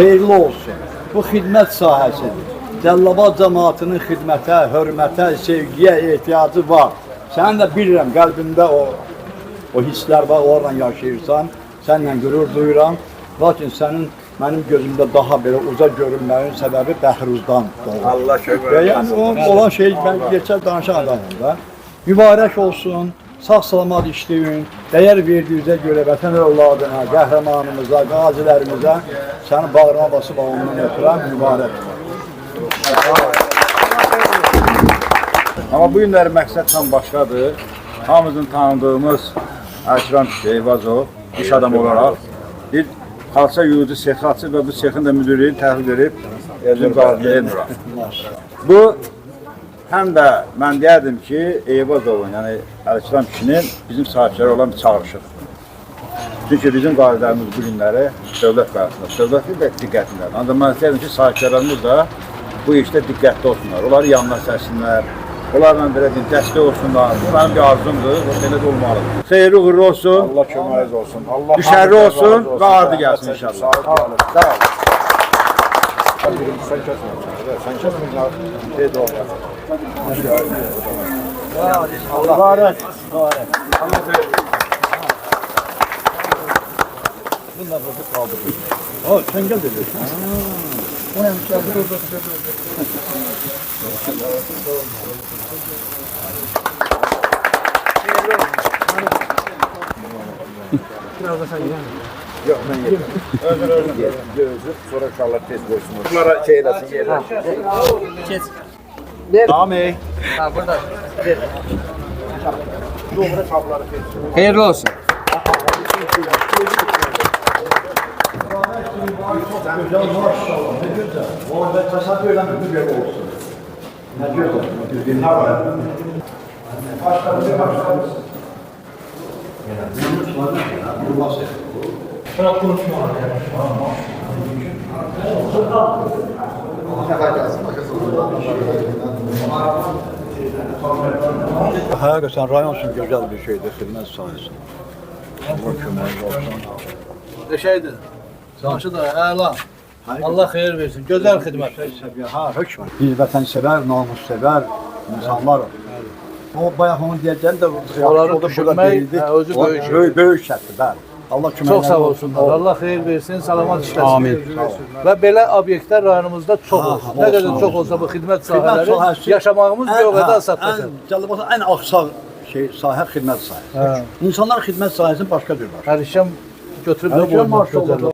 xeyirli olsun. Bu xidmət sahəsidir. Cəlilabad cəmaatının xidmətə, hörmətə, sevgiyə ehtiyacı var. Sənin də bilirəm, qəlbində o hisslər var, oradan yaşayırsan, səninlə qürur duyuram. Lakin sənin mənim gözümdə daha belə uca görünməyin səbəbi Bəhruzdan doğur. Allah şükür. Yəni olan şey mən gerçək danışan adamım da. Mübarək olsun, sağ-salamat işləyin, dəyər verdiyinizə görə vətən övladına, qəhrəmanımıza, qazilərimizə səni bağrıma basıb alnından ötürəm, mübarək. Amma bu günlərin məqsəd tam başqadır. Hamımızın tanıdığımız Əkrəm Eyvazov iş adamı olaraq bir xalça yuyucu sexi açıb və bu sexin də müdürlüyünü təhvil verib bizim qaziyə Elnura. Bu həm də mən deyərdim ki, Eyvazovun, yəni Əkrəm kişinin bizim sahibçiləri olan bir çağırışıdır. Çünki bizim qazilərimiz bu günləri dövlət qarşısında, dövlətin də diqqətindədir. Ancaq mən istəyirdim ki, sahibçilərimiz də bu işdə diqqətli olsunlar, onları yanına sərsinlər, onlarla belə deyim, dəstək olsunlar. Bu mənim bir arzumdur, belə də olmalıdır. Xeyirli uğurlu olsun, Allah köməyiniz olsun. düşərli olsun və ardı gəlsin inşallah. Sağ olun. Sen kesme. Sen kesme. Şey de olmaz. Allah mübarək, mübarək. Bunlar da kaldırır. O, sen gel dedi. O yanlış yazdı. Biraz da sen yiyin. Yok ben yedim. Özür. Sonra inşallah tez koysun. Bunlara şey eylesin yerler. Kes. Sami. Ha burada. Doğru çapları tez. Hayırlı olsun. Güzel maşallah, ne güzel. Orada tasarruf eləmir, bir yer olsun. Ne güzel, bir ne var? Başlarımızı başlarımız. Yani büyümüş var ya, durmaz ya. Bırak konuşma var ya. Hakikaten rayon için güzel bir şeydi, hizmet sahası. Allah köməyiniz olsun. Şeydir. Sanşı da əla. Allah xeyir versin. Gözəl xidmət. Ha, hökmən. Biz vətənsevər, namussevər insanlarıq. O bayaq onu deyəcəm də Onları düşünmək, özü böyük şey. Böyük şərtdir, bəli. Allah köməklər Çox sağ olsunlar. Allah xeyir versin, salamat işləsin. Amin. Və belə obyektlər rayonumuzda çox olsun. Nə qədər çox olsa bu xidmət sahələri yaşamağımız bir o qədər asatlaşır. Cəlilabadda ən axsaq sahə xidmət sahəsi. İnsanlar xidmət sahəsini başqa cür var. Hər işəm götürüb də qoymaq gözəl.